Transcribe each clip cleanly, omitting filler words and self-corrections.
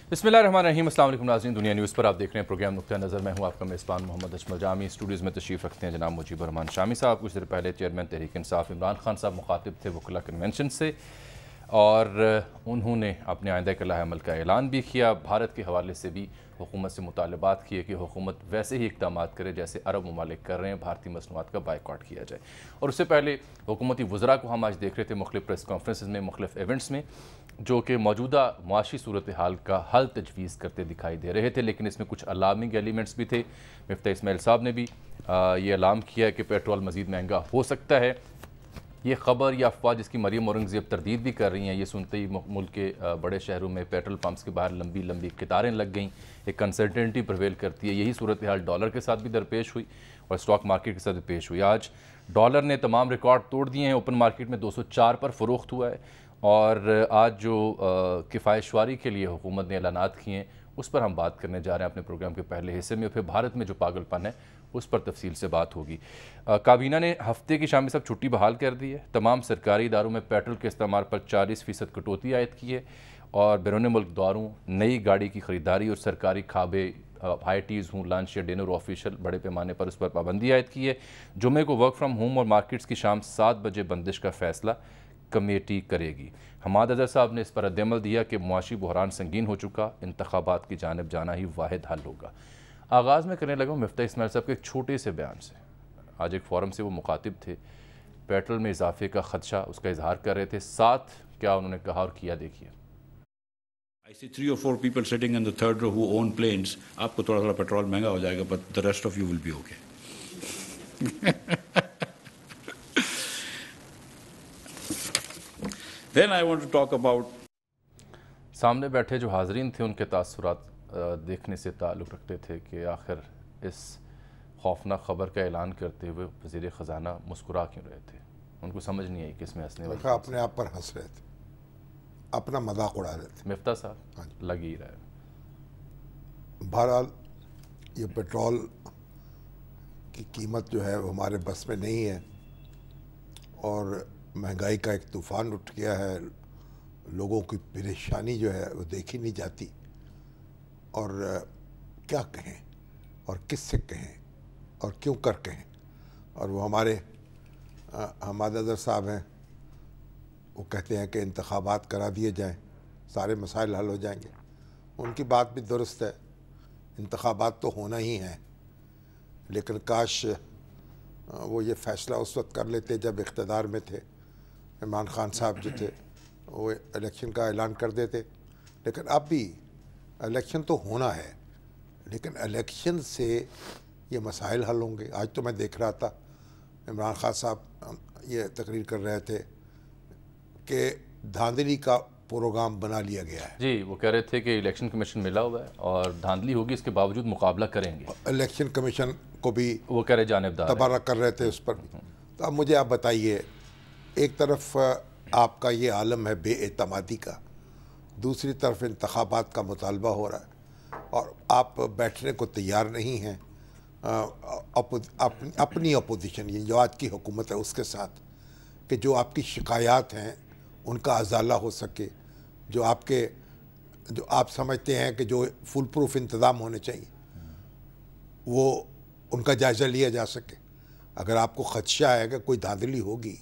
बिस्मिल्लाहिर्रहमानिर्रहीम। अस्सलाम वालेकुम नाज़रीन, दुनिया न्यूज़ पर आप देख रहे हैं प्रोग्राम नुक्ता नज़र। मैं हूं आपका मेज़बान मोहम्मद अजमल जामी। स्टूडियोज़ में तशरीफ़ रखते हैं जनाब मुजीबर रहमान शामी साहब। कुछ देर पहले चेयरमैन तहरीक इंसाफ इमरान खान साहब मुखातिब थे वकला कन्वेंशन से, और उन्होंने अपने आइंदा के अमल का ऐलान भी किया। भारत के हवाले से भी हुकूमत से मुतालबात किए कि हुकूमत वैसे ही इक़दाम करे जैसे अरब ममालिक कर रहे हैं, भारतीय मसनूआत का बाइकआउट किया जाए। और उससे पहले हुकूमती वज़रा को हम आज देख रहे थे मुख्तलिफ़ प्रेस कॉन्फ्रेंसेस में, मुख्तलिफ़ इवेंट्स में, जो कि मौजूदा मुआशी सूरत हाल का हल तजवीज़ करते दिखाई दे रहे थे। लेकिन इसमें कुछ अलार्मिंग एलिमेंट्स भी थे। मिफ्ता इस्माइल साहब ने भी ये अलार्म किया कि पेट्रोल मज़ीद महंगा हो सकता है। ये ख़बर या अफवाह जिसकी मरीम औरंगज़ेब तरदीद भी कर रही हैं, ये सुनते ही मुल्क के बड़े शहरों में पेट्रोल पंप्स के बाहर लंबी लंबी कतारें लग गईं। एक अनसर्टेनिटी प्रिवेल करती है। यही सूरत हाल डॉलर के साथ भी दरपेश हुई और स्टॉक मार्केट के साथ भी पेश हुई। आज डॉलर ने तमाम रिकॉर्ड तोड़ दिए हैं। ओपन मार्केट में 204 पर फ़रोख्त हुआ है। और आज जो किफ़ायतशवारी के लिए हुकूमत ने ऐलानात किए हैं उस पर हम बात करने जा रहे हैं अपने प्रोग्राम के पहले हिस्से में। फिर भारत में जो पागलपन है उस पर तफसील से बात होगी। काबीना ने हफ्ते की शाम में सब छुट्टी बहाल कर दी है। तमाम सरकारी इदारों में पेट्रोल के इस्तेमाल पर 40% कटौती आयद की है। और बैरून मुल्क दौरों, नई गाड़ी की ख़रीदारी और सरकारी खाबे, हाईटीज़ हूँ, लंच या डिनर ऑफिशियल बड़े पैमाने पर उस पर पाबंदी आयद की है। जुमे को वर्क फ्राम होम और मार्केट्स की शाम 7 बजे बंदिश का फ़ैसला कमेटी करेगी। हमाद अज़हर साहब ने इस पर रद्द-ए-अमल दिया कि मुआशी बहरान संगीन हो चुका, इंतखाबात की जानिब जाना ही वाहिद हल होगा। आगाज़ में करने लगा मिफ्ता इस्माइल साहब के एक छोटे से बयान से। आज एक फोरम से वो मुखातिब थे, पेट्रोल में इजाफे का खदशा उसका इजहार कर रहे थे। साथ क्या उन्होंने कहा और किया, देखिए। I see 3 or 4 people sitting in the third row who own planes. आपको थोड़ा पेट्रोल महंगा हो जाएगा, but the rest of you will be okay. Then I want to talk about सामने बैठे जो हाज़रीन थे उनके तासुरात देखने से ताल्लुक़ रखते थे कि आखिर इस खौफनाक ख़बर का ऐलान करते हुए वज़ीर ख़जाना मुस्कुरा क्यों रहे थे। उनको समझ नहीं आई कि इसमें हंसने वाली, अपने आप पर हंस रहे थे, अपना मजाक उड़ा रहे थे। मिफ्ता साहब लग ही रहा है। बहरहाल ये पेट्रोल की कीमत जो है वो हमारे बस में नहीं है और महंगाई का एक तूफ़ान उठ गया है। लोगों की परेशानी जो है वो देखी नहीं जाती। और क्या कहें और किससे कहें और क्यों कर कहें। और वो हमारे हमाद अज़हर साहब हैं, वो कहते हैं कि इंतखाबात करा दिए जाएं, सारे मसाइल हल हो जाएंगे। उनकी बात भी दुरुस्त है, इंतखाबात तो होना ही है, लेकिन काश वो ये फ़ैसला उस वक्त कर लेते जब इक़्तिदार में थे। इमरान खान साहब जो थे वो इलेक्शन का ऐलान कर देते। लेकिन अब भी इलेक्शन तो होना है, लेकिन इलेक्शन से ये मसाइल हल होंगे। आज तो मैं देख रहा था इमरान खान साहब ये तकरीर कर रहे थे कि धांधली का प्रोग्राम बना लिया गया है। जी, वो कह रहे थे कि इलेक्शन कमीशन मिला हुआ है और धांधली होगी, इसके बावजूद मुकाबला करेंगे। इलेक्शन कमीशन को भी वो कह रहे जानिबदार तबारक कर रहे थे उस पर भी। तो अब मुझे आप बताइए, एक तरफ आपका ये आलम है बेएतमादी का, दूसरी तरफ इंतखाबात का मुतालबा हो रहा है और आप बैठने को तैयार नहीं हैं अपनी अपोजिशन, ये जो आज की हुकूमत है उसके साथ, कि जो आपकी शिकायत हैं उनका अजाला हो सके, जो आप समझते हैं कि जो फुल प्रूफ इंतज़ाम होने चाहिए वो उनका जायज़ा लिया जा सके। अगर आपको ख़दशा है कि कोई धांधली होगी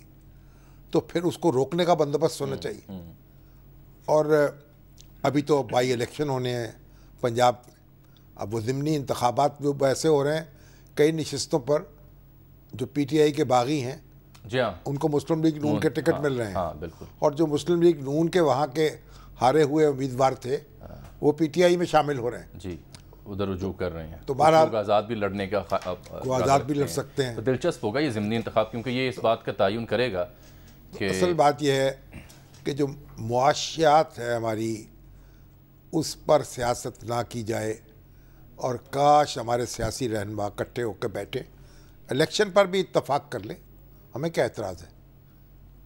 तो फिर उसको रोकने का बंदोबस्त होना चाहिए। और अभी तो बाई इलेक्शन होने हैं पंजाब, अब वो ज़िमनी इंतखाबात भी वैसे हो रहे हैं, कई नशिस्तों पर जो PTI के बागी हैं जी हाँ, उनको मुस्लिम लीग नून के टिकट मिल रहे हैं। हाँ, बिल्कुल। और जो मुस्लिम लीग नून के वहाँ के हारे हुए उम्मीदवार थे वो PTI में शामिल हो रहे हैं। जी, उधर रुजू कर रहे हैं। तो बहरहाल आज़ाद भी लड़ने का आज़ाद भी लड़ सकते हैं। तो दिलचस्प होगा ये ज़िमनी इंतखाब, क्योंकि ये इस बात का तयन करेगा कि असल बात यह है कि जो मुआशियात है हमारी उस पर सियासत ना की जाए। और काश हमारे सियासी रहनुमा इकट्ठे होकर बैठे, इलेक्शन पर भी इत्तफाक कर ले, हमें क्या एतराज़ है।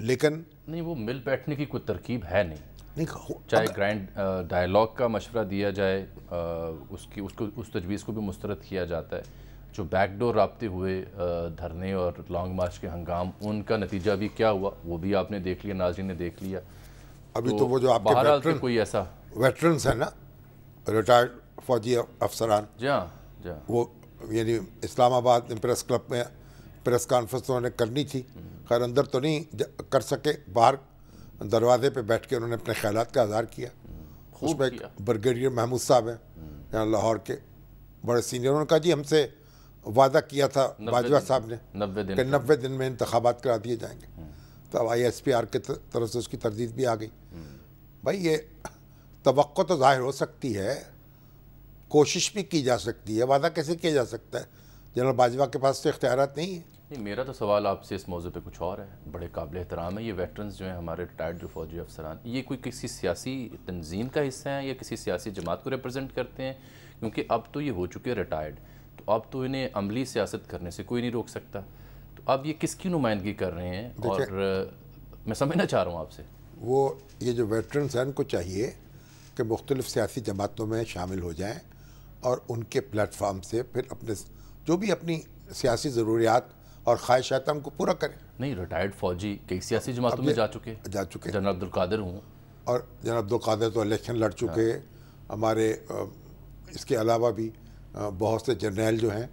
लेकिन नहीं, वो मिल बैठने की कोई तरकीब है नहीं। नहीं, चाहे ग्रैंड डायलॉग का मशवरा दिया जाए, उस तजवीज़ को भी मुस्तरद किया जाता है। जो बैकडोर राब्ते हुए धरने और लॉन्ग मार्च के हंगाम, उनका नतीजा भी क्या हुआ वो भी आपने देख लिया, नाज़रीन ने देख लिया। अभी तो वो जो आपके कोई ऐसा वेटरन्स है ना, रिटायर्ड फौजी अफसरान, जी हाँ जी हाँ, वो यानी इस्लामाबाद में प्रेस क्लब में प्रेस कॉन्फ्रेंस उन्होंने करनी थी, खैर अंदर तो नहीं कर सके, बाहर दरवाजे पे बैठ के उन्होंने अपने ख्यालात का इज़हार किया। उसमें एक ब्रिगेडियर महमूद साहब हैं यहाँ लाहौर के बड़े सीनियर, उन्होंने कहा जी हमसे वादा किया था बाजवा साहब ने 90 दिन में इंतखाबात करा दिए जाएंगे। तो अब ISPR की तरफ से उसकी तरदीद भी आ गई। भाई ये तवक्को तो ज़ाहिर हो सकती है, कोशिश भी की जा सकती है, वादा कैसे किया जा सकता है? जनरल बाजवा के पास तो इख्तियारात नहीं है। नहीं, मेरा तो सवाल आपसे इस मौजू पे कुछ और है। बड़े काबिल एहतराम है ये वेटरन्स जो हैं हमारे रिटायर्ड जो फौजी अफसरान, ये कोई किसी सियासी तंजीम का हिस्सा हैं या किसी सियासी जमात को रिप्रेजेंट करते हैं? क्योंकि अब तो ये हो चुके हैं रिटायर्ड, तो अब तो इन्हें अमली सियासत करने से कोई नहीं रोक सकता। तो अब ये किसकी नुमाइंदगी कर रहे हैं? और मैं समझना चाह रहा हूँ आपसे, वो ये जो वेटरन्स हैं उनको चाहिए कि मुख्तलिफ़ सियासी जमातों में शामिल हो जाएँ और उनके प्लेटफार्म से फिर अपने जो भी अपनी सियासी ज़रूरियात और ख्वाहिशात उनको पूरा करें। नहीं, रिटायर्ड फौजी कई सियासी जमातों में जा चुके जनरल अब्दुल कादिर हूँ, और जनरल अब्दुल कादिर तो इलेक्शन लड़ चुके। हमारे इसके अलावा भी बहुत से जर्नैल जो हैं,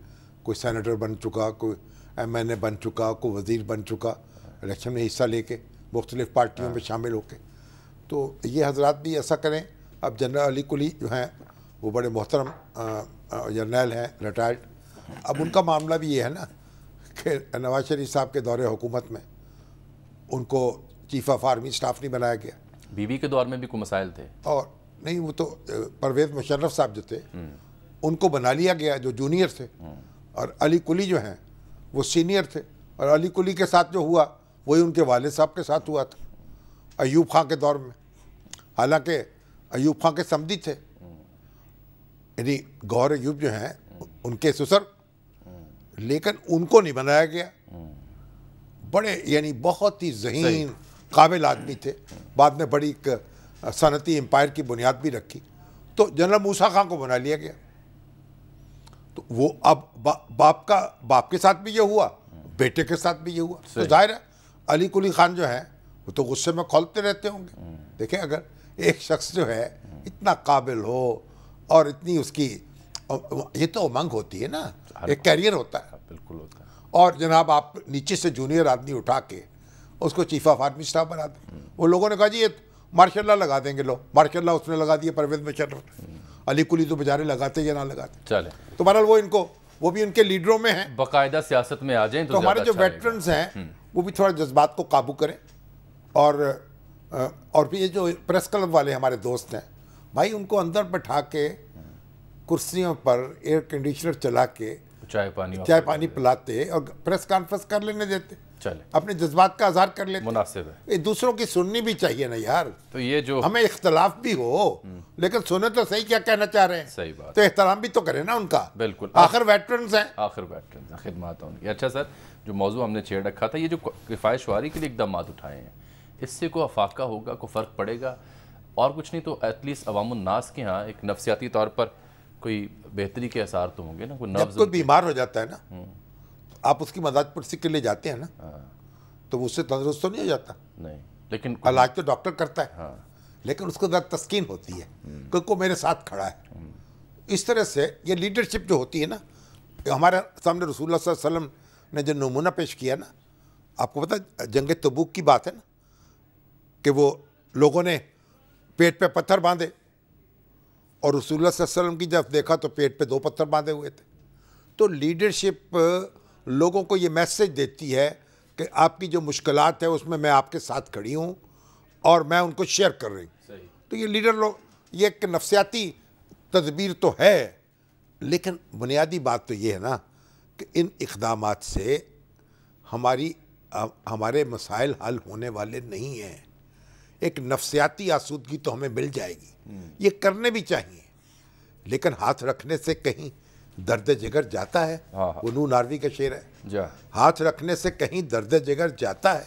कोई सेनेटर बन चुका, कोई MNA बन चुका, कोई वज़ीर बन चुका, इलेक्शन में हिस्सा लेके मुख्तलिफ़ पार्टियों में शामिल होके। तो ये हजरात भी ऐसा करें। अब जनरल अली कुली जो हैं वो बड़े मोहतरम जर्नैल हैं रिटायर्ड, अब उनका मामला भी ये है ना कि नवाज शरीफ साहब के दौरे हुकूमत में उनको चीफ ऑफ आर्मी स्टाफ नहीं बनाया गया। बीबी के दौर में भी कोई मसाइल थे, और नहीं वो तो परवेज़ मुशर्रफ साहब जो थे उनको बना लिया गया जो जूनियर थे, और अली कुली जो हैं वो सीनियर थे। और अली कुली के साथ जो हुआ वही उनके वालिद साहब के साथ हुआ था अयूब खां के दौर में, हालांकि अयूब खां के समधी थे, यानी गौहर अयूब जो हैं उनके ससुर, लेकिन उनको नहीं बनाया गया। बड़े यानी बहुत ही ज़हीन काबिल आदमी थे, बाद में बड़ी सनती एम्पायर की बुनियाद भी रखी। तो जनरल मूसा खां को बना लिया गया। तो वो अब बाप के साथ भी ये हुआ, बेटे के साथ भी ये हुआ। तो जाहिर है अली कुली खान जो है वो तो गुस्से में खौलते रहते होंगे। देखिए अगर एक शख्स जो है इतना काबिल हो और इतनी उसकी, ये तो उमंग होती है ना, एक कैरियर होता है, बिल्कुल होता है। और जनाब आप नीचे से जूनियर आदमी उठा के उसको चीफ ऑफ आर्मी स्टाफ बना दें। वो लोगों ने कहा जी ये मार्शल लॉ लगा देंगे, लो मार्शल लॉ उसने लगा दिया परवेज़ मुशर्रफ। अली कुली तो बेचारे लगाते या ना लगाते। चले तो बहरहाल वो भी उनके लीडरों में हैं, बाकायदा सियासत में आ जाएं। तो हमारे जो वेटरन्स हैं वो भी थोड़ा जज्बात को काबू करें। और भी ये जो प्रेस क्लब वाले हमारे दोस्त हैं भाई, उनको अंदर बैठा के कुर्सियों पर एयर कंडीशनर चला के चाय पानी पिलाते और प्रेस कॉन्फ्रेंस कर लेने देते, चले अपने जज्बात का इज़हार कर लेते। मुनासिब है, ये दूसरों की सुननी भी चाहिए ना यार। तो ये जो हमें इख्तलाफ भी हो लेकिन सुने तो सही क्या कहना चाह रहे हैं, सही बात, तो एहतराम भी तो करें ना उनका। बिल्कुल, आखिर वेटरन्स हैं, आखिर वेटरन्स हैं, खिदमत होंगी। अच्छा सर, जो मौजू हमने छेड़ रखा था, ये जो किफ़ायत शुमारी के लिए इकदाम उठाए हैं, इससे कोई अफाका होगा, कोई फ़र्क पड़ेगा? और कुछ नहीं तो एटलीस्ट अवामुन्नास के यहाँ एक नफसियाती तौर पर कोई बेहतरी के आसार तो होंगे ना। जब कोई बीमार हो जाता है ना, आप उसकी मदद पुरसी के लिए जाते हैं ना, तो वो उससे तंदुरुस्त तो नहीं हो जाता। नहीं, लेकिन इलाज तो डॉक्टर करता है, लेकिन उसको ज़रा तस्कीन होती है कि को मेरे साथ खड़ा है। इस तरह से ये लीडरशिप जो होती है ना, हमारे सामने रसूलुल्लाह सल्लल्लाहु अलैहि वसल्लम ने जो नमूना पेश किया ना, आपको पता जंग तबूक की बात है ना, कि वो लोगों ने पेट पे पत्थर बांधे और रसूलुल्लाह सल्लल्लाहु अलैहि वसल्लम की जब देखा तो पेट पे 2 पत्थर बांधे हुए थे। तो लीडरशिप लोगों को ये मैसेज देती है कि आपकी जो मुश्किलात है उसमें मैं आपके साथ खड़ी हूँ और मैं उनको शेयर कर रही हूँ। तो ये लीडर लोग, ये एक नफसियाती तदबीर तो है, लेकिन बुनियादी बात तो ये है ना कि इन इक़दामात से हमारे मसाइल हल होने वाले नहीं हैं। एक नफसियाती आसूदगी तो हमें मिल जाएगी, ये करने भी चाहिए, लेकिन हाथ रखने से कहीं दर्द जिगर जाता है। वो नू नारवी का शेर है, हाथ रखने से कहीं दर्द जिगर जाता है।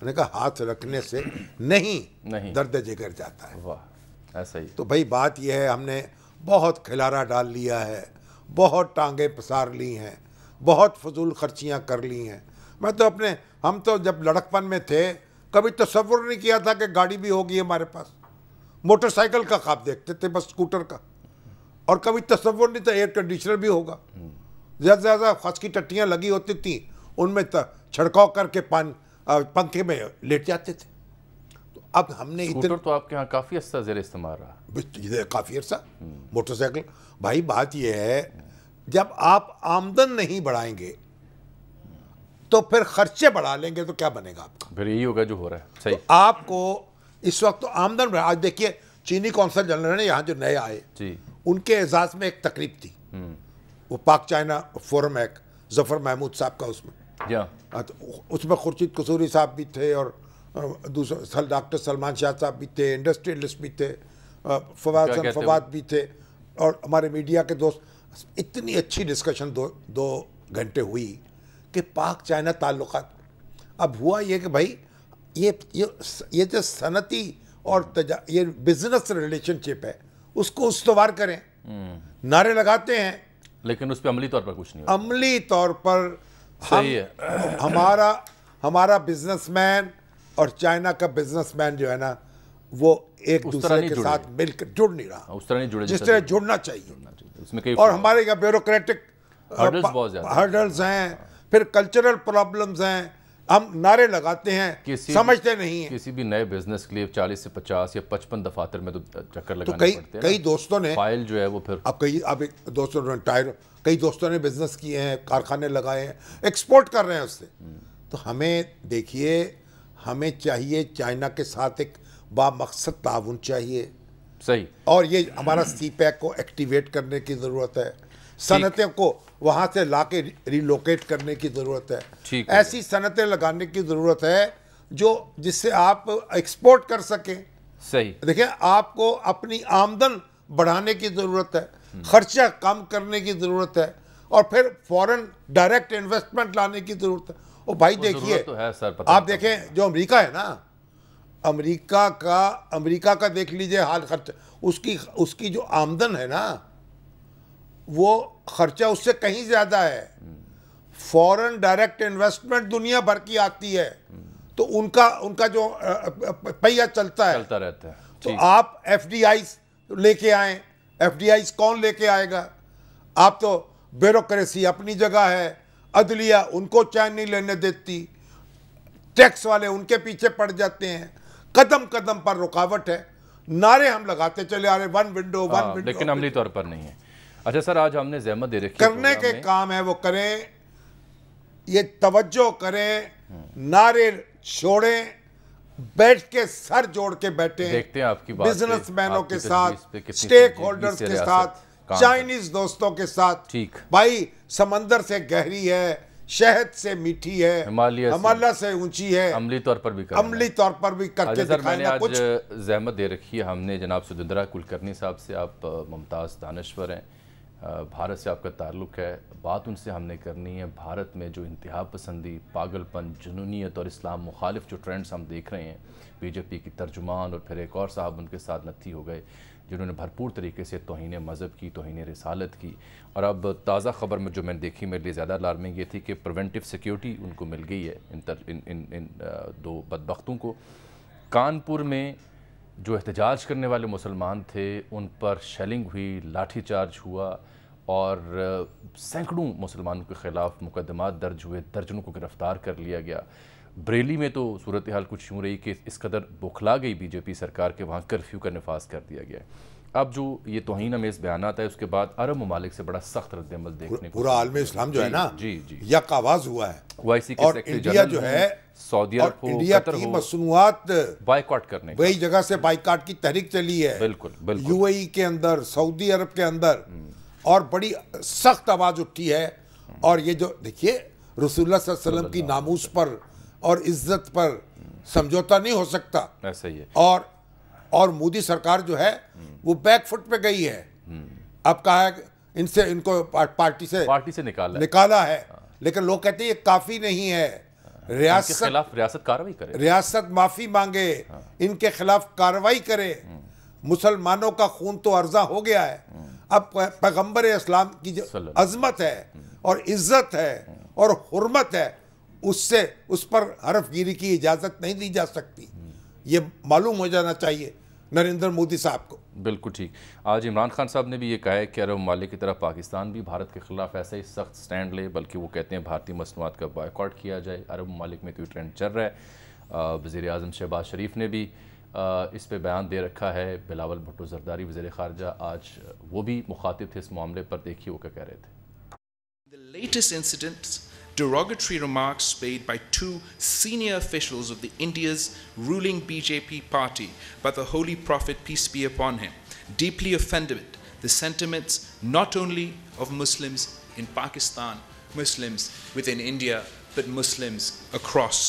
मैंने कहा हाथ रखने से नहीं दर्द जिगर जाता है। वाह, ऐसा ही। तो भाई बात यह है, हमने बहुत खिलारा डाल लिया है, बहुत टांगे पसार ली हैं, बहुत फजूल खर्चियाँ कर ली हैं। हम तो जब लड़कपन में थे कभी तसव्वुर नहीं किया था कि गाड़ी भी होगी हमारे पास। मोटरसाइकिल का ख्वाब देखते थे, बस स्कूटर का। اور کبھی تصور نہیں تھا ایئر کنڈیشنر بھی ہوگا. زیادہ سے زیادہ خس کی ٹٹیاں لگی ہوتی تھیں, ان میں چھڑکاؤ کر کے پنکھے میں لیٹ جاتے تھے. تو اب ہم نے اسکوٹر تو آپ کے ہاں کافی عرصہ زیر استعمال رہا. کافی عرصہ موٹر سائیکل. بھائی بات یہ ہے, جب آپ آمدن نہیں بڑھائیں گے تو پھر خرچے بڑھا لیں گے تو کیا بنے گا آپ کا؟ پھر یہی ہوگا جو ہو رہا ہے. صحیح. تو آپ کو اس وقت تو آمدن بڑھا. آج دیکھیے چینی کونسل جنرل نے یہاں جو نئے آئے, جی, ان کے اعزاز میں ایک تقریب تھی, وہ پاک چائنا فورم ہے, ظفر محمود صاحب کا اس میں, اس میں خورشید قصوری صاحب بھی تھے, اور دوسرے ڈاکٹر سلمان شاہ صاحب بھی تھے, انڈسٹریلسٹ بھی تھے, فواد بھی تھے, اور ہمارے میڈیا کے دوست. اتنی اچھی ڈسکشن 2 گھنٹے ہوئی کہ پاک چائنا تعلقات. اب ہوا یہ کہ بھائی یہ جو صنعتی اور یہ بزنس ریلیشن شپ ہے اس کو استوار کریں. نعرے لگاتے ہیں لیکن اس پہ عملی طور پر کچھ نہیں ہوتا. عملی طور پر صحیح ہے. ہمارا بزنس مین اور چائنا کا بزنس مین جو ہے نا, وہ ایک دوسرے کے ساتھ مل کر جڑ نہیں رہا اس طرح نہیں جڑے جس طرح جڑنا چاہیے. اس میں اور ہمارے یہاں بیوروکریٹک ہرڈلز ہیں, پھر کلچرل پرابلمز ہیں. ہم نعرے لگاتے ہیں, سمجھتے نہیں ہیں. کسی بھی نئے بزنس کے لیے 40 سے 50 یا 55 دفاتر میں تو چکر لگانے پڑتے ہیں. کئی دوستوں نے فائل جو ہے وہ پھر اب دوستوں نے کئی دوستوں نے بزنس کیے ہیں, کارخانے لگائے ہیں, ایکسپورٹ کر رہے ہیں اس سے. تو ہمیں دیکھیے, ہمیں چاہیے چائنا کے ساتھ ایک با مقصد تعاون چاہیے. صحیح. اور یہ ہمارا سی پیک کو ایکٹیویٹ کرنے کی ضرورت ہے. صنعتیں کو وہاں سے لا کے ریلوکیٹ کرنے کی ضرورت ہے. ایسی صنعتیں لگانے کی ضرورت ہے جس سے آپ ایکسپورٹ کر سکیں. صحیح. دیکھیں, آپ کو اپنی آمدن بڑھانے کی ضرورت ہے, خرچہ کم کرنے کی ضرورت ہے, اور پھر فورن ڈائریکٹ انویسٹمنٹ لانے کی ضرورت ہے. اور بھائی دیکھیے, آپ دیکھیں جو امریکہ ہے نا, امریکہ کا دیکھ لیجئے حال. خرچہ اس کی جو آمدن ہے نا, وہ خرچہ اس سے کہیں زیادہ ہے. فورن ڈائریکٹ انویسٹمنٹ دنیا بھر کی آتی ہے, تو ان کا جو پہیہ چلتا رہتا ہے. تو آپ ایف ڈی آئیز لے کے آئیں. ایف ڈی آئیز کون لے کے آئے گا؟ آپ تو بیوروکریسی اپنی جگہ ہے, عدلیہ ان کو چین نہیں لینے دیتی, ٹیکس والے ان کے پیچھے پڑ جاتے ہیں, قدم قدم پر رکاوٹ ہے. نعرے ہم لگاتے چلے آ رہے, ون ونڈو, لیکن عملی طور پر نہیں ہے. اچھا سر, آج ہم نے زحمت دے رکھی کرنے کے کام ہے وہ کریں, یہ توجہ کریں, نعرے چھوڑیں, بیٹھ کے سر جوڑ کے بیٹھیں. دیکھتے ہیں آپ کی بات بزنس مینوں کے ساتھ, سٹیک ہولڈرز کے ساتھ, چائنیز دوستوں کے ساتھ. بھائی سمندر سے گہری ہے, شہد سے میٹھی ہے, ہمالیہ سے اونچی ہے, عملی طور پر بھی کر کے دکھائیں گا کچھ. زحمت دے رکھی ہے ہم نے جناب سدھندرا کلکرنی صاحب سے. آپ ممتاز دانشور ہیں, بھارت سے آپ کا تعلق ہے. بات ان سے ہم نے کرنی ہے بھارت میں جو انتہا پسندی, پاگل پن, جنونیت اور اسلام مخالف جو ٹرینڈز ہم دیکھ رہے ہیں. بی جے پی کی ترجمان اور پھر ایک اور صاحب ان کے ساتھ نتھی ہو گئے جنہوں نے بھرپور طریقے سے توہین مذہب کی, توہین رسالت کی. اور اب تازہ خبر میں جو میں نے دیکھی, میرے لیے زیادہ الارمنگ یہ تھی کہ پریونٹیو سیکیورٹی ان کو مل گئی ہے, ان 2 بدبختوں کو. کانپور میں جو احتجاج کرنے والے مسلمان تھے ان پر شیلنگ ہوئی, لاٹھی چارج ہوا, اور سینکڑوں مسلمانوں کے خلاف مقدمات درج ہوئے, درجنوں کو گرفتار کر لیا گیا. بریلی میں تو صورتحال کچھ یوں رہی کہ اس قدر بکھلا گئی بی جے پی سرکار کے وہاں کرفیو کا نفاذ کر دیا گیا. اب جو یہ توہین امیز بیانات ہے, اس کے بعد عرب ممالک سے بڑا سخت رد عمل دیکھنے کو. پورا عالم اسلام جو ہے نا, جی یک آواز ہوا ہے. OIC کے اور سیکرٹری انڈیا جو جنرل ہے, سعودی اور عرب ہو, انڈیا قطر کی ہو, مصنوعات بائیکاٹ کرنے وہی جگہ سے بائیکاٹ کی تحریک چلی ہے. بالکل یو اے ای کے اندر, سعودی عرب کے اندر, اور بڑی سخت آواز اٹھی ہے. اور یہ جو دیکھیے, رسول اللہ صلی اللہ علیہ وسلم کی ناموس پر اور عزت پر سمجھوتا نہیں ہو سکتا. ایسا ہی ہے. اور مودی سرکار جو ہے وہ بیک فٹ پہ گئی ہے. اب کہا ہے ان کو پارٹی سے نکالا ہے, لیکن لوگ کہتے ہیں یہ کافی نہیں ہے. ریاست کارروائی کرے, ریاست معافی مانگے, ان کے خلاف کارروائی کرے. مسلمانوں کا خون تو ارزاں ہو گیا ہے. اب پیغمبر اسلام کی جو عظمت ہے اور عزت ہے اور حرمت ہے, اس پر حرف گیری کی اجازت نہیں دی جا سکتی. یہ معلوم ہو جانا چاہیے. नरेंद्र मोदी साहब को। बिल्कुल ठीक। आज इमरान खान साहब ने भी ये कहा है कि अरब ममालिक की तरफ पाकिस्तान भी भारत के ख़िलाफ़ ऐसा ही सख्त स्टैंड ले, बल्कि वो कहते हैं भारतीय मसनूआत का बॉयकॉट किया जाए। अरब ममालिक में तो ये ट्रेंड चल रहा है। वज़ीर आज़म शहबाज शरीफ ने भी इस पे बयान दे रखा है। बिलावल भुट्टो ज़रदारी वज़ीर ख़ारजा आज वो भी मुखातिब थे इस मामले पर। देखिए वो क्या कह रहे थे। The latest incidents, derogatory remarks made by two senior officials of the India's ruling BJP party by the Holy Prophet, peace be upon him, deeply offended the sentiments not only of Muslims in Pakistan, Muslims within India, but Muslims across.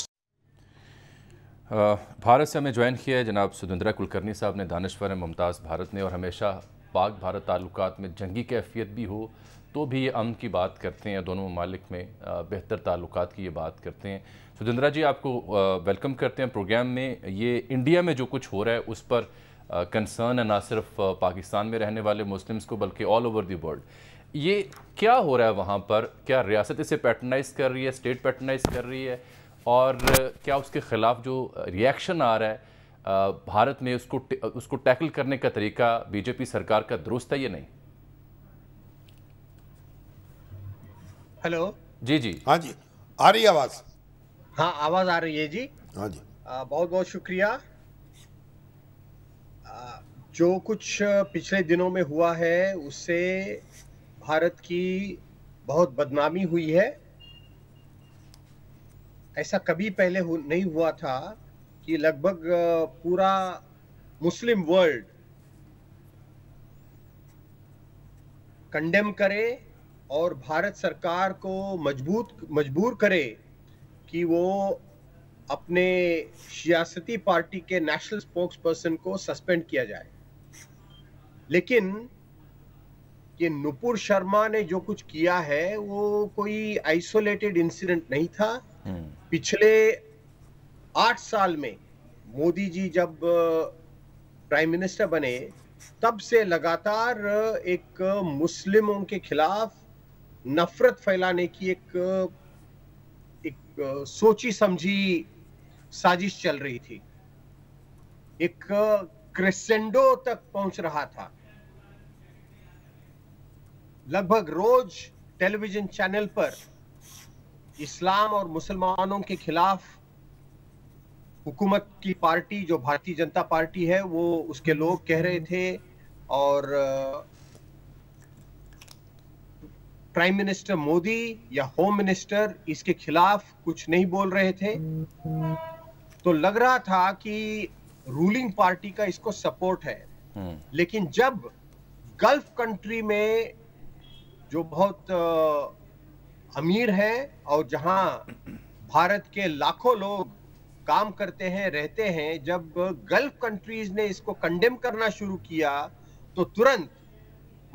Bharat से हमें join किया है जनाब सुधिंद्रा कुलकर्णी साहब ने, दानिश्वर मुमताज़ भारत ने, और हमेशा पाक भारत ताल्लुकात में जंगी कैफियत भी हो तो भी ये अमन की बात करते हैं, दोनों ममालिक में बेहतर ताल्लुकात की ये बात करते हैं। सुधिंद्रा जी आपको वेलकम करते हैं प्रोग्राम में। ये इंडिया में जो कुछ हो रहा है उस पर कंसर्न है, ना सिर्फ पाकिस्तान में रहने वाले मुस्लिम्स को बल्कि ऑल ओवर द वर्ल्ड। ये क्या हो रहा है वहाँ पर? क्या रियासत इसे पैटर्नाइज़ कर रही है, स्टेट पैटर्नाइज़ कर रही है, और क्या उसके ख़िलाफ़ जो रिएक्शन आ रहा है भारत में उसको टैकल करने का तरीका बीजेपी सरकार का दुरुस्त है या नहीं? हेलो जी जी, हाँ जी, आ रही आवाज़? हाँ, आवाज़ आ रही है जी। हाँ जी, बहुत बहुत शुक्रिया। जो कुछ पिछले दिनों में हुआ है उससे भारत की बहुत बदनामी हुई है। ऐसा कभी पहले नहीं हुआ था कि लगभग पूरा मुस्लिम वर्ल्ड कंडेम करे और भारत सरकार को मजबूर करे कि वो अपने सियासती पार्टी के नेशनल स्पोक्स पर्सन को सस्पेंड किया जाए। लेकिन ये नुपुर शर्मा ने जो कुछ किया है वो कोई आइसोलेटेड इंसिडेंट नहीं था। पिछले 8 साल में मोदी जी जब प्राइम मिनिस्टर बने तब से लगातार एक मुस्लिमों के खिलाफ नफरत फैलाने की एक सोची समझी साजिश चल रही थी। एक क्रेसेंडो तक पहुंच रहा था। लगभग रोज टेलीविजन चैनल पर इस्लाम और मुसलमानों के खिलाफ हुकूमत की पार्टी जो भारतीय जनता पार्टी है वो उसके लोग कह रहे थे, और प्राइम मिनिस्टर मोदी या होम मिनिस्टर इसके खिलाफ कुछ नहीं बोल रहे थे। तो लग रहा था कि रूलिंग पार्टी का इसको सपोर्ट है। लेकिन जब गल्फ कंट्री में जो बहुत अमीर है और जहां भारत के लाखों लोग काम करते हैं, रहते हैं, जब गल्फ कंट्रीज ने इसको कंडेम करना शुरू किया तो तुरंत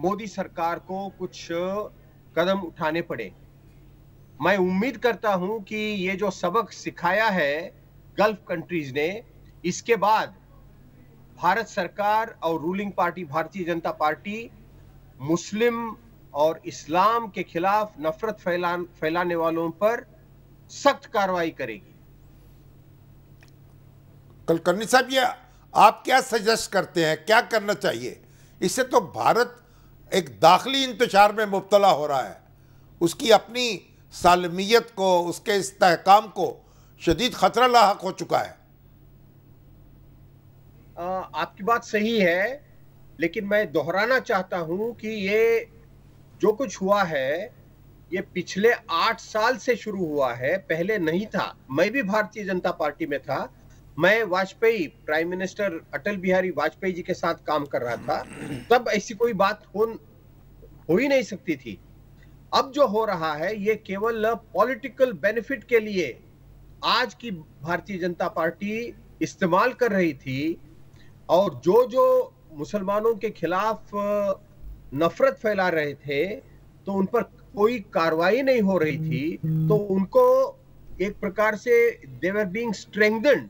मोदी सरकार को कुछ कदम उठाने पड़े। मैं उम्मीद करता हूं कि ये जो सबक सिखाया है गल्फ कंट्रीज ने, इसके बाद भारत सरकार और ruling party Bharatiya Janata party मुस्लिम और इस्लाम के खिलाफ नफरत फैलाने वालों पर सख्त कार्रवाई करेगी। कुलकर्णी साहब, ये आप क्या सजेस्ट करते हैं, क्या करना चाहिए? इससे तो भारत एक दाखिली इंतशार में मुब्तला हो रहा है, उसकी अपनी सालमियत को, उसके इस्तेहकाम को शदीद खतरा लाहक हो चुका है। आपकी बात सही है, लेकिन मैं दोहराना चाहता हूं कि ये जो कुछ हुआ है ये पिछले 8 साल से शुरू हुआ है, पहले नहीं था। मैं भी भारतीय जनता पार्टी में था। मैं वाजपेयी, प्राइम मिनिस्टर अटल बिहारी वाजपेयी जी के साथ काम कर रहा था। तब ऐसी कोई बात हो ही नहीं सकती थी। अब जो हो रहा है ये केवल पॉलिटिकल बेनिफिट के लिए आज की भारतीय जनता पार्टी इस्तेमाल कर रही थी, और जो मुसलमानों के खिलाफ नफरत फैला रहे थे तो उन पर कोई कार्रवाई नहीं हो रही थी, तो उनको एक प्रकार से they were being strengthened,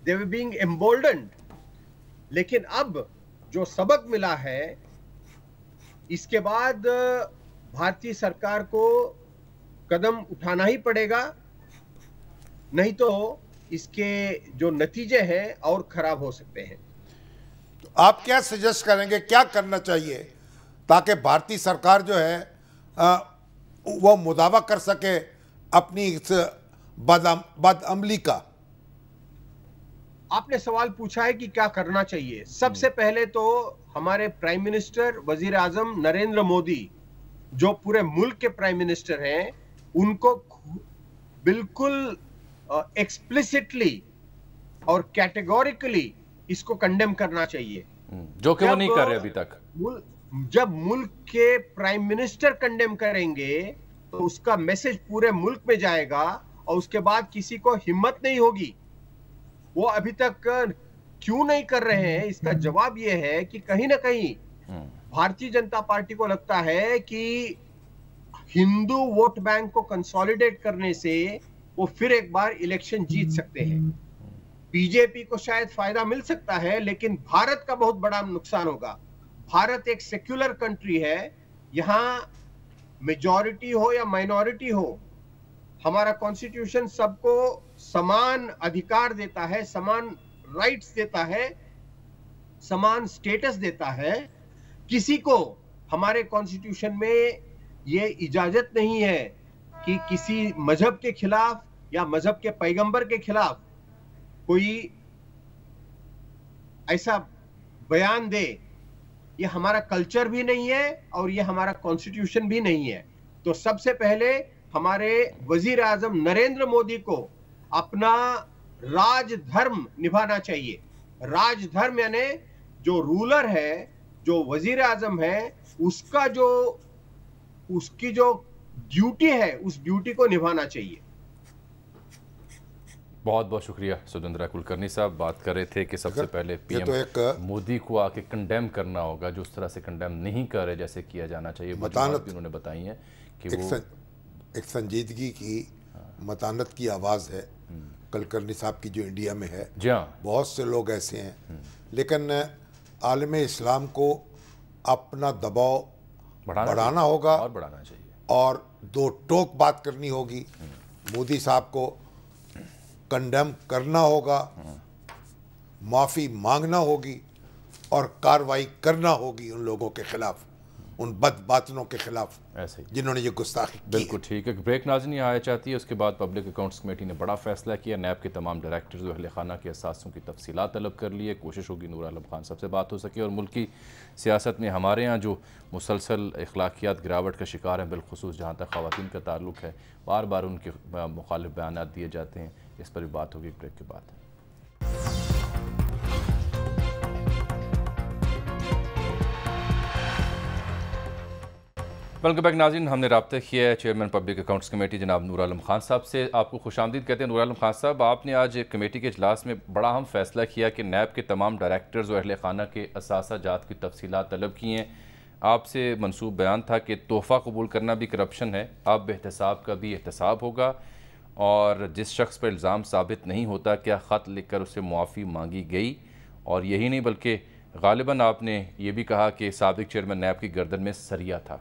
they were being emboldened। लेकिन अब जो सबक मिला है, इसके बाद भारतीय सरकार को कदम उठाना ही पड़ेगा, नहीं तो इसके जो नतीजे हैं और खराब हो सकते हैं। آپ کیا سجیسٹ کریں گے, کیا کرنا چاہیے تاکہ بھارتی سرکار جو ہے وہ مداوع کر سکے اپنی اس بد عملی کا؟ آپ نے سوال پوچھا ہے کہ کیا کرنا چاہیے. سب سے پہلے تو ہمارے پرائم منسٹر وزیر اعظم نریندر مودی جو پورے ملک کے پرائم منسٹر ہیں, ان کو بالکل ایکسپلیسٹلی اور کیٹیگوریکلی اس کو کنڈیم کرنا چاہیے, جو کہ وہ نہیں کر رہے ابھی تک. جب ملک کے پرائم منسٹر کنڈیم کریں گے تو اس کا میسج پورے ملک میں جائے گا, اور اس کے بعد کسی کو ہمت نہیں ہوگی. وہ ابھی تک کیوں نہیں کر رہے ہیں, اس کا جواب یہ ہے کہ کہیں نہ کہیں بھارتی جنتا پارٹی کو لگتا ہے کہ ہندو ووٹ بینک کو کنسولیڈیٹ کرنے سے وہ پھر ایک بار الیکشن جیت سکتے ہیں. بی جے پی کو شاید فائدہ مل سکتا ہے, لیکن بھارت کا بہت بڑا نقصان ہوگا. بھارت ایک سیکولر کنٹری ہے, یہاں میجورٹی ہو یا مائنورٹی ہو, ہمارا کانسٹیٹیوشن سب کو سمان ادھیکار دیتا ہے, سمان رائٹس دیتا ہے, سمان سٹیٹس دیتا ہے. کسی کو ہمارے کانسٹیٹیوشن میں یہ اجازت نہیں ہے کہ کسی مذہب کے خلاف یا مذہب کے پیغمبر کے خلاف کوئی ایسا بیان دے. یہ ہمارا کلچر بھی نہیں ہے اور یہ ہمارا کانسٹیٹیوشن بھی نہیں ہے. تو سب سے پہلے ہمارے وزیر اعظم نریندر مودی کو اپنا راج دھرم نبھانا چاہیے. راج دھرم یعنی جو رولر ہے, جو وزیر اعظم ہے, اس کی جو ڈیوٹی ہے اس ڈیوٹی کو نبھانا چاہیے. بہت بہت شکریہ سودھندرا کلکرنی صاحب. بات کر رہے تھے کہ سب سے پہلے پی ایم مودی کو آ کے کنڈیم کرنا ہوگا, جو اس طرح سے کنڈیم نہیں کر رہے جیسے کیا جانا چاہیے. وجوہات بھی انہوں نے بتائی ہیں کہ وہ ایک سنجیدگی کی متانت کی آواز ہے کلکرنی صاحب کی جو انڈیا میں ہے. جی ہاں, بہت سے لوگ ایسے ہیں, لیکن عالم اسلام کو اپنا دباؤ بڑھانا ہوگا اور بڑھانا چاہیے, اور دو ٹوک بات کرنی ہوگی. مودی صاحب کو کنڈیم کرنا ہوگا, معافی مانگنا ہوگی, اور کاروائی کرنا ہوگی ان لوگوں کے خلاف, ان بد باطنوں کے خلاف ایسے ہی جنہوں نے یہ گستاخی کی. بالکل ٹھیک ہے. بریک ناظرین یہ آیا چاہتی ہے. اس کے بعد پبلک اکاؤنٹس کمیٹی نے بڑا فیصلہ کیا. نیب کے تمام ڈائریکٹرز و اہل خانہ کے اثاثوں کی تفصیلات طلب کر لیے. کوشش ہوگی نور عالم خان صاحب سے بات ہو سکے. اور ملکی سیاست میں ہمارے ہاں جو مسلسل اخلاقیات گراوٹ کا شکار ہیں, بالخصوص جہاں تک خواتین کا تعلق ہے, بار بار ان کے مخالف بیانات دیے جاتے ہیں, اس پر بھی بات ہوگی بریک کے بعد. ویلکم بیک ناظرین. ہم نے رابطہ کیا ہے چیئرمین پبلک اکاؤنٹس کمیٹی جناب نور عالم خان صاحب سے. آپ کو خوش آمدید کہتے ہیں. نور عالم خان صاحب, آپ نے آج کمیٹی کے اجلاس میں بڑا اہم فیصلہ کیا کہ نیب کے تمام ڈائریکٹرز و اہل خانہ کے اثاثہ جات کی تفصیلات طلب کی ہیں. آپ سے منسوب بیان تھا کہ تحفہ قبول کرنا بھی کرپشن ہے, اب احتساب کا بھی احتساب ہوگا, اور جس شخص پر الزام ثابت نہیں ہوتا کیا خط لکھ کر اسے معافی مانگی گئی. اور یہی نہیں بلکہ غالباً آپ نے یہ بھی کہا کہ سابق چیئرمین نیب کی گردن میں سریا تھا.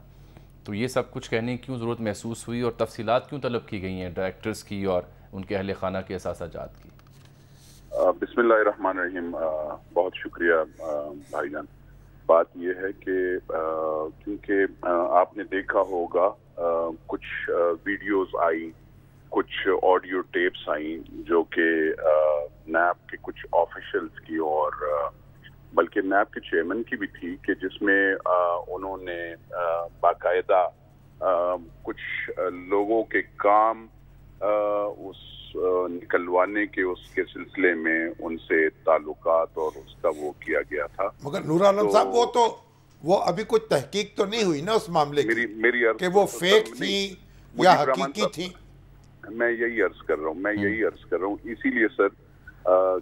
تو یہ سب کچھ کہنے کی کیوں ضرورت محسوس ہوئی, اور تفصیلات کیوں طلب کی گئی ہیں ڈائریکٹرز کی اور ان کے اہل خانہ کے اثاثہ جات کی؟ بسم اللہ الرحمن الرحیم. بہت شکریہ بھائی جان. بات یہ ہے کہ کیونکہ آپ نے دیکھا ہوگا کچھ ویڈیوز آئی, کچھ آڈیو ٹیپس آئیں جو کہ نیب کے کچھ آفیشلز کی اور بلکہ نیب کے چیئرمین کی بھی تھی, کہ جس میں انہوں نے باقاعدہ کچھ لوگوں کے کام اس نکلوانے کے اس کے سلسلے میں ان سے تعلقات اور اس کا وہ کیا گیا تھا. مگر نور عالم صاحب وہ ابھی کوئی تحقیق تو نہیں ہوئی نا اس معاملے کی کہ وہ فیک تھی یا حقیقی تھی. میں یہی عرض کر رہا ہوں. اسی لیے سر,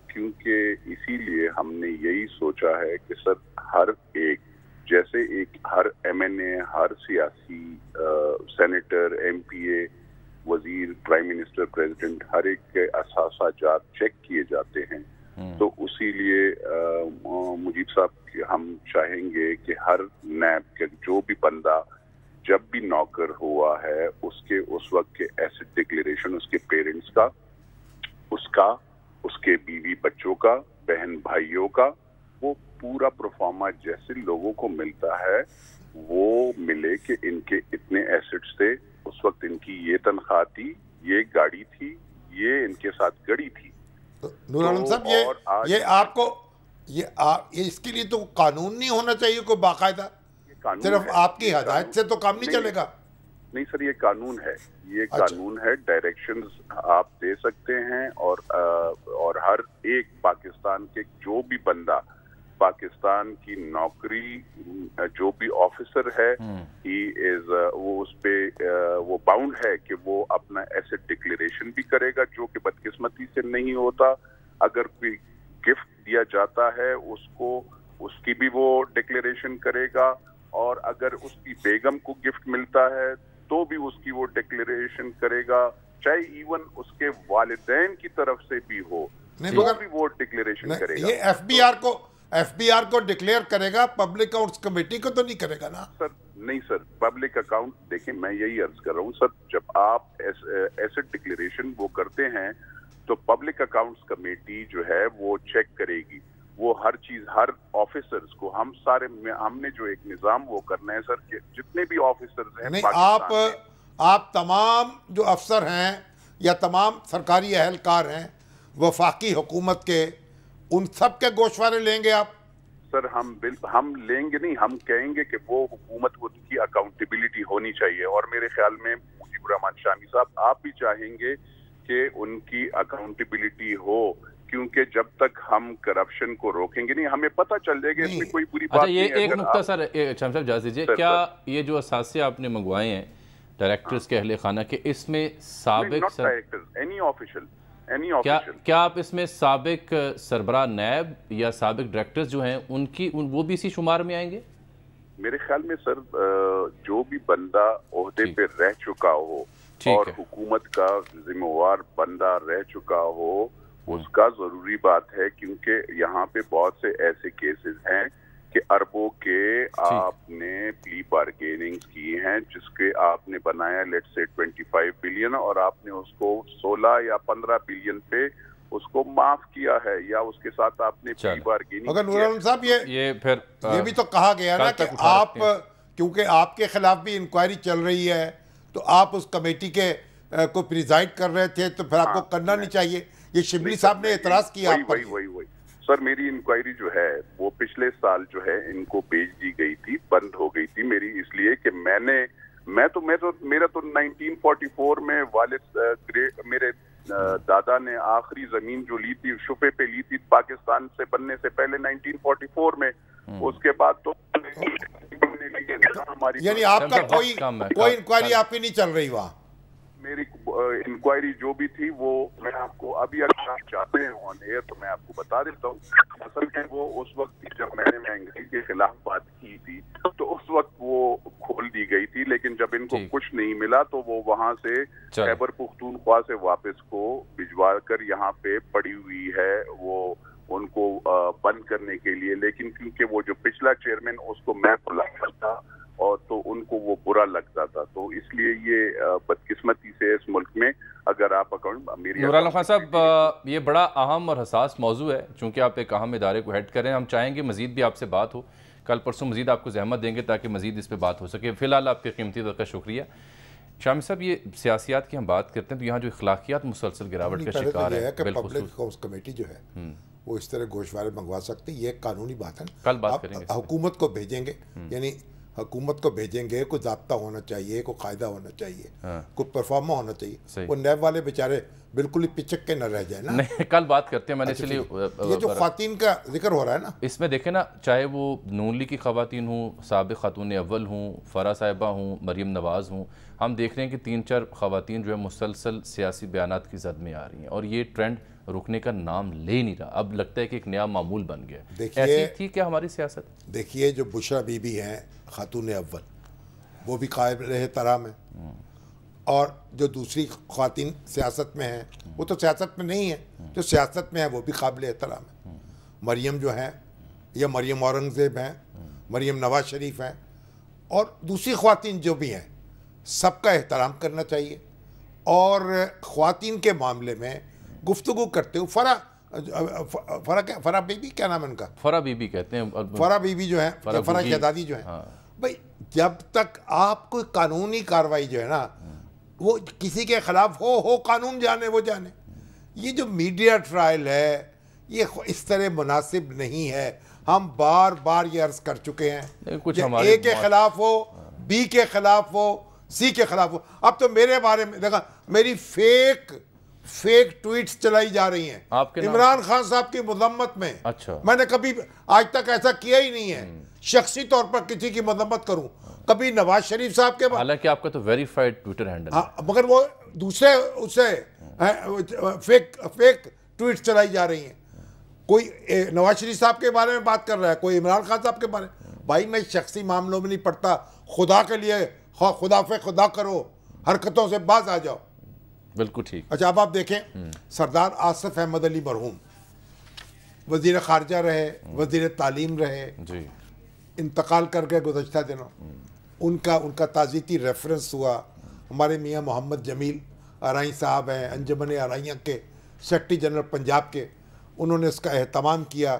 کیونکہ اسی لیے ہم نے یہی سوچا ہے کہ سر ہر ایک, جیسے ایک ہر ایم این اے, ہر سیاسی سینیٹر, ایم پی اے, وزیر, پرائم منسٹر, پریزیڈنٹ, ہر ایک کے اثاثہ جات چیک کیے جاتے ہیں. تو اسی لیے مجیب صاحب ہم چاہیں گے کہ ہر نیب کے جو بھی بندہ جب بھی نوکر ہوا ہے اس وقت کے ایسٹ ڈکلیریشن اس کے پیرنٹس کا, اس کے بیوی بچوں کا, بہن بھائیوں کا, وہ पूरा प्रोफार्मा जैसे लोगों को मिलता है वो मिले कि इनके इतने एसेट्स थे, उस वक्त इनकी ये तनख्वाह थी, ये गाड़ी थी, ये इनके साथ गड़ी थी। नूर आलम साहब, ये आपको ये इसके लिए तो कानून नहीं होना चाहिए कोई बाकायदा? सिर्फ आपकी हदायत से तो काम नहीं चलेगा। नहीं सर, ये कानून है, ये कानून है, डायरेक्शंस आप दे सकते हैं और हर एक पाकिस्तान के जो भी बंदा पाकिस्तान की नौकरी जो भी ऑफिसर है ही इज वो उस पे वो बाउंड है कि वो अपना एसेट डिक्लेरेशन भी करेगा, जो कि बदकिस्मती से नहीं होता। अगर कोई गिफ्ट दिया जाता है उसको उसकी भी वो डिक्लेरेशन करेगा, और अगर उसकी बेगम को गिफ्ट मिलता है तो भी उसकी वो डिक्लेरेशन करेगा, चाहे इवन उसके वालिदैन की तरफ से भी हो तो भी वो डिक्लेरेशन करेगा। ये एफबीआर को डिक्लेयर करेगा, पब्लिक अकाउंट्स कमेटी को तो नहीं करेगा ना? सर नहीं सर, पब्लिक अकाउंट देखिए, मैं यही अर्ज कर रहा हूँ सर, जब आप एसेट डिक्लेरेशन वो करते हैं तो पब्लिक अकाउंट्स कमेटी जो है वो चेक करेगी, वो हर चीज, हर ऑफिसर्स को, हम सारे हमने जो एक निजाम वो करना है सर कि जितने भी ऑफिसर्स हैं, नहीं आप तमाम जो अफसर हैं या तमाम सरकारी अहलकार हैं वफाकी हुकूमत के, उन सब के गोशवारे लेंगे आप? सर हम लेंगे नहीं, हम कहेंगे कि वो हुकूमत, उनकी अकाउंटेबिलिटी होनी चाहिए। और मेरे ख्याल में मुजीबुर रहमान शामी साहब, आप भी चाहेंगे कि उनकी अकाउंटेबिलिटी हो, क्योंकि जब तक हम करप्शन को रोकेंगे नहीं, हमें पता चल जाएगा इसमें कोई बुरी बात नहीं है। ये एक नुकता सर शामी साहब जायज़ दीजिए, क्या ये जो असासे आपने मंगवाए हैं डायरेक्टर्स के अहले खाना के, इसमें साबिक क्या आप इसमें साबिक सरबराह नैब या साबिक डायरेक्टर्स जो हैं उनकी वो भी इसी शुमार में आएंगे? मेरे ख्याल में सर जो भी बंदा ओहदे पे रह चुका हो और हुकूमत का जिम्मेवार बंदा रह चुका हो, उसका जरूरी बात है, क्योंकि यहाँ पे बहुत से ऐसे केसेस हैं कि अरबों के आपने प्ली बार्गेनिंग्स की हैं, जिसके आपने बनाया लेट्स से 25 बिलियन और आपने उसको 16 या 15 बिलियन पे उसको माफ किया है, या उसके साथ आपने प्ली बार्गेनिंग। मगर नूर आलम साहब, ये भी तो कहा गया ना कि आप, क्योंकि आपके खिलाफ भी इंक्वायरी चल रही है, तो आप उस कमेटी के को प्रिजाइड कर रहे थे, तो फिर आपको करना नहीं चाहिए। ये शिबली साहब ने एतराज किया। वही सर, मेरी इंक्वायरी जो है वो पिछले साल जो है इनको भेज दी गई थी, बंद हो गई थी मेरी, इसलिए कि मेरा तो 1944 में वालिद मेरे दादा ने आखिरी जमीन जो ली थी शुफे पे ली थी पाकिस्तान से बनने से पहले 1944 में, उसके बाद तो हमारी, यानी आपका कोई इंक्वायरी आपकी नहीं चल रही वहाँ? मेरी इंक्वायरी जो भी थी वो मैं आपको अभी, अगर आप चाहते हैं ऑन एयर तो मैं आपको बता देता हूँ। असल में वो उस वक्त जब मैंने महंगाई के खिलाफ बात की थी तो उस वक्त वो खोल दी गई थी, लेकिन जब इनको कुछ नहीं मिला तो वो वहां से खैबर पुख्तूनख्वा से वापस को भिजवा कर यहाँ पे पड़ी हुई है, वो उनको बंद करने के लिए। लेकिन क्योंकि वो जो पिछला चेयरमैन उसको मैं बुलाया था और तो उनको वो बुरा लगता था, तो इसलिए ये बदकिस्मती से इस मुल्क में अगर आप नूर आलम खान साहब, ये बड़ा अहम और हसास मौजू है, चूँकि आप एक अहम इदारे को हेड करें, हम चाहेंगे मज़ीद भी आपसे बात हो, कल परसों मज़ीद आपको ज़हमत देंगे ताकि मज़ीद इस पर बात हो सके। फ़िलहाल आपके कीमती वक्त का शुक्रिया। शामी साहब, ये सियासियात की हम बात करते हैं तो यहाँ जो इखलाकियात मुसलसल गिरावट का शिकार है, पब्लिक अकाउंट्स कमेटी जो है वो इस तरह गोशवारे मंगवा सकती है, ये कानूनी बात है। कल बात करेंगे। हुकूमत को भेजेंगे, यानी हुकूमत को भेजेंगे, कोई ज़ाब्ता होना चाहिए, कोई कायदा होना चाहिए, कोई परफॉर्मा होना चाहिए। वो नैब वाले बेचारे बिल्कुल ही पिचक के न रह जाए ना। नहीं, कल बात करते हैं, मैंने इसलिए ये जो ख़वातीन का जिक्र हो रहा है ना, इसमें देखें ना, चाहे वो नून लीग की ख़वातीन हूँ, साबिक़ खातून अव्वल हूँ, फरा साहिबा हूँ, मरीम नवाज़ हूँ, हम देख रहे हैं कि 3-4 ख़वातीन जो है मुसलसल सियासी बयानात की जद में आ रही हैं और ये ट्रेंड रुकने का नाम ले नहीं रहा। अब लगता है कि एक नया मामूल बन गया। ऐसी थी क्या हमारी सियासत? देखिए, जो बुशरा बीबी हैं खातून अव्वल, वो भी काबिल एहतराम है, और जो दूसरी ख़वातीन सियासत में हैं वो तो सियासत में नहीं है, जो सियासत में है वो भी काबिल एहतराम है। मरीम जो हैं, या मरीम औरंगज़ेब हैं, मरीम नवाज शरीफ हैं, और दूसरी ख़वातीन जो भी हैं, सबका एहतराम करना चाहिए। और ख़वातीन के मामले में गुफ्तगू करते हुए فرح بی بی کیا نام ہے ان کا؟ فرح بی بی کہتے ہیں. فرح بی بی جو ہیں, فرح شہزادی جو ہیں, بھائی جب تک آپ کوئی قانونی کارروائی جو ہے نا وہ کسی کے خلاف ہو قانون جانے وہ جانے. یہ جو میڈیا ٹرائل ہے یہ اس طرح مناسب نہیں ہے. ہم بار بار یہ عرض کر چکے ہیں, اے کے خلاف ہو, بی کے خلاف ہو, سی کے خلاف ہو. اب تو میرے بارے میں دیکھا میری فیک ٹویٹس چلائی جا رہی ہیں عمران خان صاحب کی مذمت میں. اچھا, میں نے کبھی آج تک ایسا کیا ہی نہیں ہے شخصی طور پر کسی کی مذمت کروں. کبھی نواز شریف صاحب کے بارے, حالانکہ آپ کا تو ویریفائڈ ٹویٹر ہینڈل ہے, مگر وہ دوسرے اسے فیک ٹویٹس چلائی جا رہی ہیں. کوئی نواز شریف صاحب کے بارے میں بات کر رہا ہے, کوئی عمران خان صاحب کے بارے میں. بھائی میں شخصی معاملوں میں نہیں پڑتا. خدا کے لیے خدا پہ خدا کرو, حرکتوں سے باز آ جاؤ. بالکل ٹھیک. اچھا اب آپ دیکھیں, سردار آصف احمد علی مرحوم وزیر خارجہ رہے, وزیر تعلیم رہے, جی, انتقال کر گئے گزشتہ دنوں. ان کا تعزیتی ریفرنس ہوا. ہمارے میاں محمد جمیل ارائیں صاحب ہیں, انجمن ارائیاں کے سیکرٹری جنرل پنجاب کے, انہوں نے اس کا اہتمام کیا.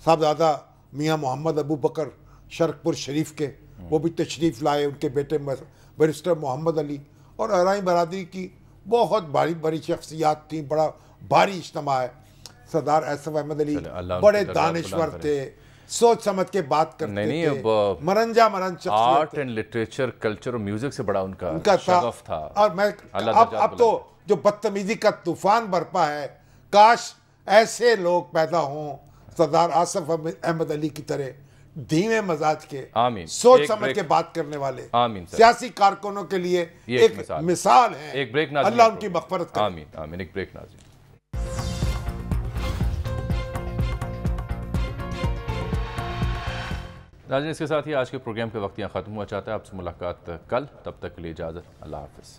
صاحبزادہ میاں محمد ابو بکر شرک پور شریف کے, وہ بھی تشریف لائے. ان کے بیٹے بیرسٹر محمد علی, اور ارائیں برادری کی بہت بڑی شخصیات تھیں. بڑا بھاری اجتماع ہے. سردار آصف احمد علی بڑے دانشور تھے, سوچ سمجھ کے بات کرتے تھے, مرنجا مرن شخصیت. آرٹ اینڈ لٹریچر, کلچر اور میوزک سے بڑا ان کا شغف تھا. اور میں اب تو جو بدتمیزی کا طوفان برپا ہے, کاش ایسے لوگ پیدا ہوں سردار آصف احمد علی کی طرح, دھیمے مزاج کے, سوچ سمجھ کے بات کرنے والے سیاسی کارکنوں کے لیے ایک مثال ہے. اللہ ان کی مغفرت کرے. آمین آمین. ایک بریک ناظرین. ناظرین اس کے ساتھ ہی آج کے پروگرام کے وقت یہاں ختم ہوا. چاہتا ہے آپ سے ملاقات کل, تب تک کے لیے اجازت. اللہ حافظ.